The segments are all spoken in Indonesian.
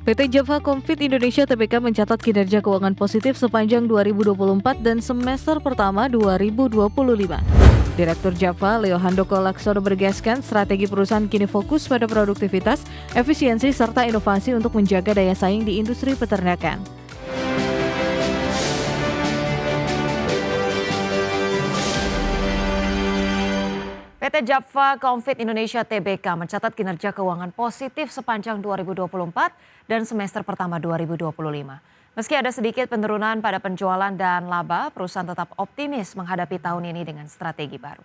PT Java Confit Indonesia Tbk mencatat kinerja keuangan positif sepanjang 2024 dan semester pertama 2025. Direktur Java, Leo Handoko Laksono bergaskan strategi perusahaan kini fokus pada produktivitas, efisiensi, serta inovasi untuk menjaga daya saing di industri peternakan. PT Java Confit Indonesia Tbk mencatat kinerja keuangan positif sepanjang 2024 dan semester pertama 2025. Meski ada sedikit penurunan pada penjualan dan laba, perusahaan tetap optimis menghadapi tahun ini dengan strategi baru.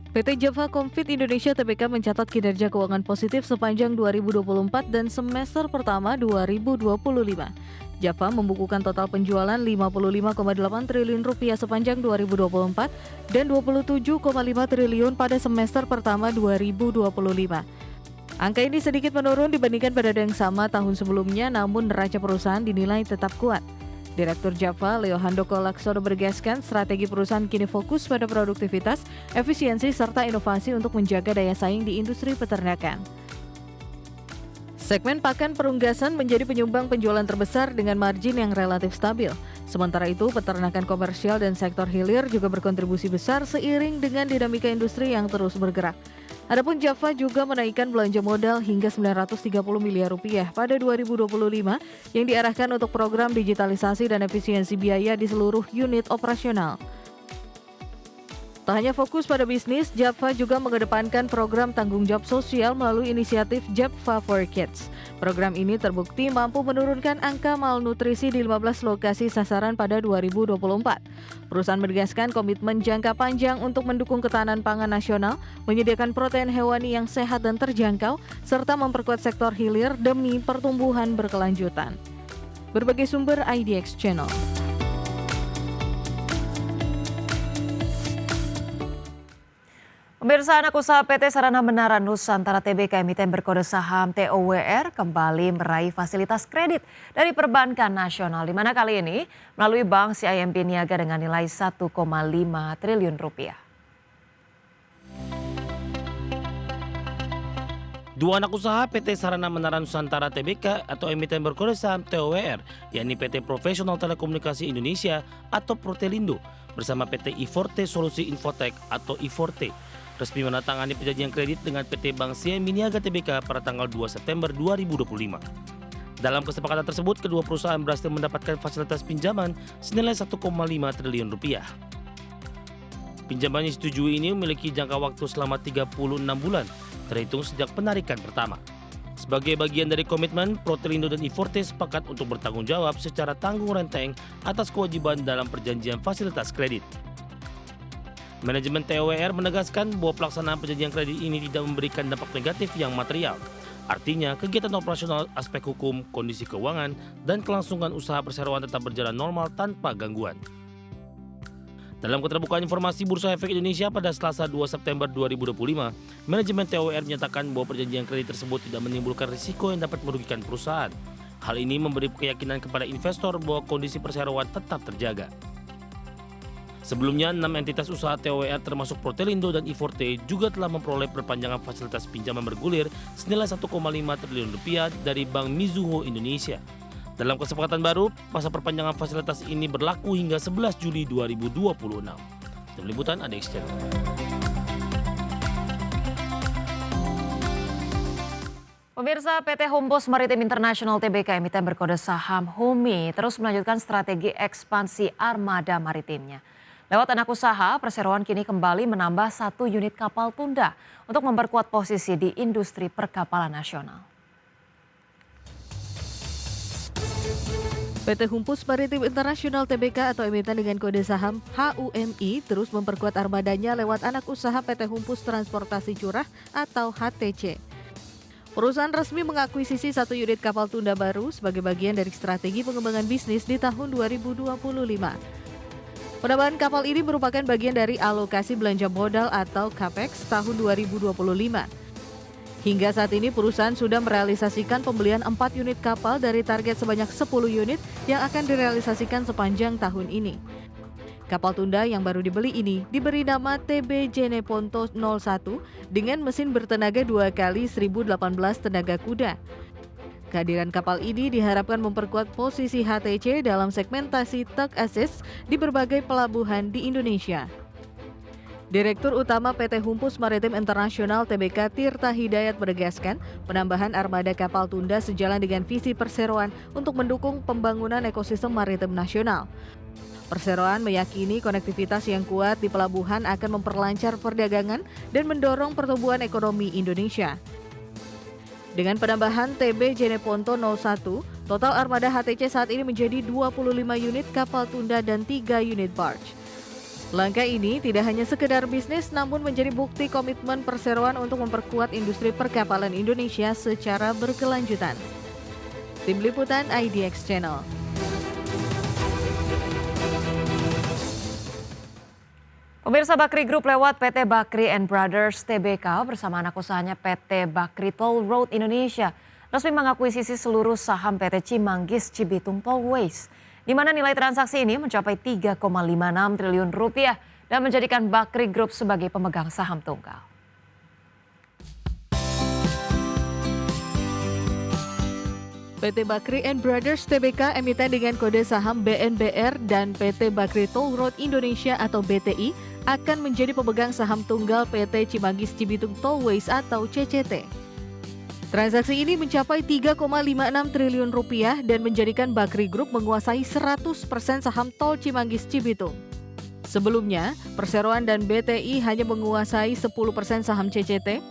PT Java Confit Indonesia Tbk mencatat kinerja keuangan positif sepanjang 2024 dan semester pertama 2025. Java membukukan total penjualan 55,8 triliun rupiah sepanjang 2024 dan 27,5 triliun pada semester pertama 2025. Angka ini sedikit menurun dibandingkan pada yang sama tahun sebelumnya, namun neraca perusahaan dinilai tetap kuat. Direktur Java, Leo Handoko Laksono bergaskan strategi perusahaan kini fokus pada produktivitas, efisiensi, serta inovasi untuk menjaga daya saing di industri peternakan. Segmen pakan perunggasan menjadi penyumbang penjualan terbesar dengan margin yang relatif stabil. Sementara itu, peternakan komersial dan sektor hilir juga berkontribusi besar seiring dengan dinamika industri yang terus bergerak. Adapun Java juga menaikkan belanja modal hingga 930 miliar rupiah pada 2025 yang diarahkan untuk program digitalisasi dan efisiensi biaya di seluruh unit operasional. Tak hanya fokus pada bisnis, Java juga mengedepankan program tanggung jawab sosial melalui inisiatif Java for Kids. Program ini terbukti mampu menurunkan angka malnutrisi di 15 lokasi sasaran pada 2024. Perusahaan menegaskan komitmen jangka panjang untuk mendukung ketahanan pangan nasional, menyediakan protein hewani yang sehat dan terjangkau, serta memperkuat sektor hilir demi pertumbuhan berkelanjutan. Berbagai sumber IDX Channel. Pemirsa, anak usaha PT Sarana Menara Nusantara Tbk emiten berkode saham TOWR kembali meraih fasilitas kredit dari perbankan nasional, di mana kali ini melalui Bank CIMB Niaga dengan nilai 1,5 triliun rupiah. Dua anak usaha PT Sarana Menara Nusantara Tbk atau emiten berkode saham TOWR, yakni PT Profesional Telekomunikasi Indonesia atau Protelindo bersama PT I-Forte Solusi Infotek atau I-Forte, resmi menandatangani perjanjian kredit dengan PT Bank CIMB Niaga Tbk pada tanggal 2 September 2025. Dalam kesepakatan tersebut, kedua perusahaan berhasil mendapatkan fasilitas pinjaman senilai 1,5 triliun rupiah. Pinjaman yang disetujui ini memiliki jangka waktu selama 36 bulan, terhitung sejak penarikan pertama. Sebagai bagian dari komitmen, Protelindo dan I-Forte sepakat untuk bertanggung jawab secara tanggung renteng atas kewajiban dalam perjanjian fasilitas kredit. Manajemen TOWR menegaskan bahwa pelaksanaan perjanjian kredit ini tidak memberikan dampak negatif yang material. Artinya, kegiatan operasional, aspek hukum, kondisi keuangan, dan kelangsungan usaha perseroan tetap berjalan normal tanpa gangguan. Dalam keterbukaan informasi Bursa Efek Indonesia pada Selasa 2 September 2025, manajemen TOWR menyatakan bahwa perjanjian kredit tersebut tidak menimbulkan risiko yang dapat merugikan perusahaan. Hal ini memberi keyakinan kepada investor bahwa kondisi perseroan tetap terjaga. Sebelumnya, 6 entitas usaha TOWR termasuk Protelindo dan I-Forte juga telah memperoleh perpanjangan fasilitas pinjaman bergulir senilai 1,5 triliun rupiah dari Bank Mizuho Indonesia. Dalam kesepakatan baru, masa perpanjangan fasilitas ini berlaku hingga 11 Juli 2026. Tim Liputan IDX Channel. Pemirsa, PT Humpus Maritim International Tbk emiten berkode saham HUMI terus melanjutkan strategi ekspansi armada maritimnya. Lewat anak usaha, perseroan kini kembali menambah 1 unit kapal tunda untuk memperkuat posisi di industri perkapalan nasional. PT Humpus Maritim International Tbk atau emiten dengan kode saham HUMI terus memperkuat armadanya lewat anak usaha PT Humpus Transportasi Curah atau HTC. Perusahaan resmi mengakuisisi 1 unit kapal tunda baru sebagai bagian dari strategi pengembangan bisnis di tahun 2025. Penambahan kapal ini merupakan bagian dari alokasi belanja modal atau CAPEX tahun 2025. Hingga saat ini perusahaan sudah merealisasikan pembelian 4 unit kapal dari target sebanyak 10 unit yang akan direalisasikan sepanjang tahun ini. Kapal tunda yang baru dibeli ini diberi nama TB Jeneponto 01 dengan mesin bertenaga 2 kali 1018 tenaga kuda. Kehadiran kapal ini diharapkan memperkuat posisi HTC dalam segmentasi tug assist di berbagai pelabuhan di Indonesia. Direktur Utama PT Humpus Maritim Internasional TBK Tirta Hidayat menegaskan penambahan armada kapal tunda sejalan dengan visi perseroan untuk mendukung pembangunan ekosistem maritim nasional. Perseroan meyakini konektivitas yang kuat di pelabuhan akan memperlancar perdagangan dan mendorong pertumbuhan ekonomi Indonesia. Dengan penambahan TB Jeneponto 01, total armada HTC saat ini menjadi 25 unit kapal tunda dan 3 unit barge. Langkah ini tidak hanya sekedar bisnis namun menjadi bukti komitmen perseroan untuk memperkuat industri perkapalan Indonesia secara berkelanjutan. Tim Liputan IDX Channel. Pemirsa, Bakri Group lewat PT Bakri and Brothers Tbk bersama anak usahanya PT Bakri Toll Road Indonesia resmi mengakuisisi seluruh saham PT Cimanggis Cibitung Tollways, di mana nilai transaksi ini mencapai 3,56 triliun rupiah dan menjadikan Bakri Group sebagai pemegang saham tunggal. PT Bakri and Brothers Tbk emiten dengan kode saham BNBR dan PT Bakri Toll Road Indonesia atau BTI akan menjadi pemegang saham tunggal PT Cimanggis Cibitung Tollways atau CCT. Transaksi ini mencapai 3,56 triliun rupiah dan menjadikan Bakri Group menguasai 100% saham tol Cimanggis Cibitung. Sebelumnya, Perseroan dan BTI hanya menguasai 10% saham CCT,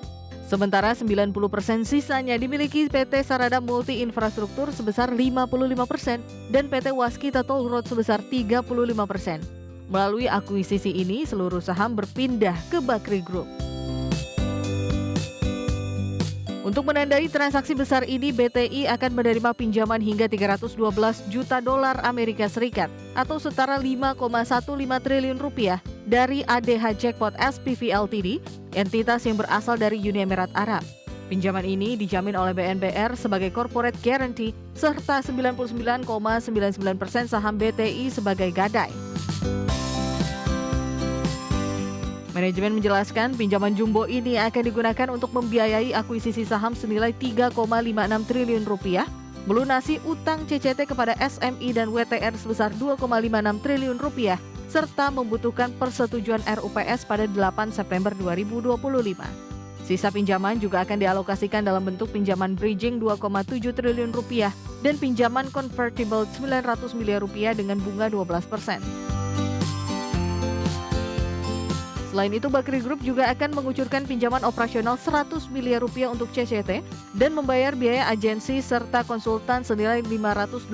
sementara 90% sisanya dimiliki PT Sarada Multi Infrastruktur sebesar 55% dan PT Waskita Toll Road sebesar 35%. Melalui akuisisi ini, seluruh saham berpindah ke Bakri Group. Untuk menandai transaksi besar ini, BTI akan menerima pinjaman hingga 312 juta dolar Amerika Serikat atau setara 5,15 triliun rupiah dari ADH Jackpot SPV Ltd, entitas yang berasal dari Uni Emirat Arab. Pinjaman ini dijamin oleh BNBR sebagai corporate guarantee serta 99,99% saham BTI sebagai gadai. Manajemen menjelaskan pinjaman jumbo ini akan digunakan untuk membiayai akuisisi saham senilai 3,56 triliun rupiah, melunasi utang CCT kepada SMI dan WTR sebesar 2,56 triliun rupiah, serta membutuhkan persetujuan RUPS pada 8 September 2025. Sisa pinjaman juga akan dialokasikan dalam bentuk pinjaman bridging 2,7 triliun rupiah dan pinjaman convertible 900 miliar rupiah dengan bunga 12%. Selain itu, Bakri Group juga akan mengucurkan pinjaman operasional 100 miliar rupiah untuk CCT dan membayar biaya agensi serta konsultan senilai 582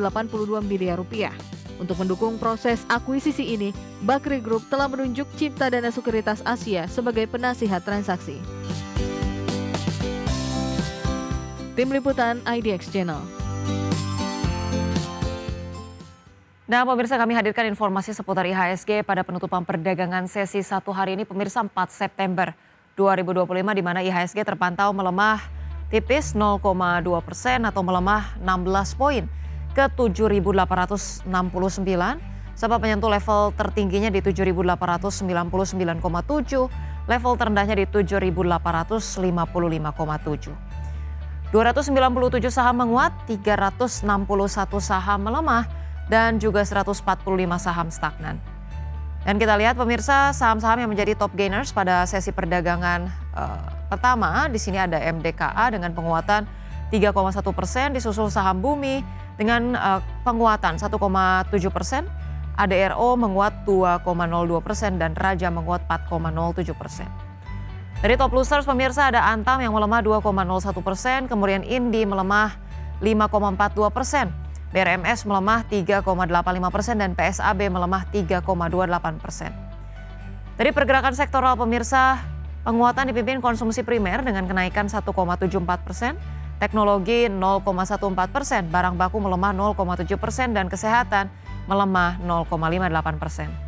miliar rupiah. Untuk mendukung proses akuisisi ini, Bakri Group telah menunjuk Cipta Dana Sekuritas Asia sebagai penasihat transaksi. Tim Liputan IDX Channel. Nah, pemirsa, kami hadirkan informasi seputar IHSG pada penutupan perdagangan sesi 1 hari ini, pemirsa, 4 September 2025, di mana IHSG terpantau melemah tipis 0,2% atau melemah 16 poin ke 7.869, sebab menyentuh level tertingginya di 7.899,7, level terendahnya di 7.855,7. 297 saham menguat, 361 saham melemah, dan juga 145 saham stagnan. Dan kita lihat, pemirsa, saham-saham yang menjadi top gainers pada sesi perdagangan pertama. Di sini ada MDKA dengan penguatan 3,1%, disusul saham Bumi dengan penguatan 1,7%, ADRO menguat 2,02% dan Raja menguat 4,07%. Dari top losers, pemirsa, ada Antam yang melemah 2,01%, kemudian Indi melemah 5,42%. BRMS melemah 3,85% dan PSAB melemah 3,28%. Dari pergerakan sektoral, pemirsa, penguatan dipimpin konsumsi primer dengan kenaikan 1,74%, teknologi 0,14%, barang baku melemah 0,7% dan kesehatan melemah 0,58%.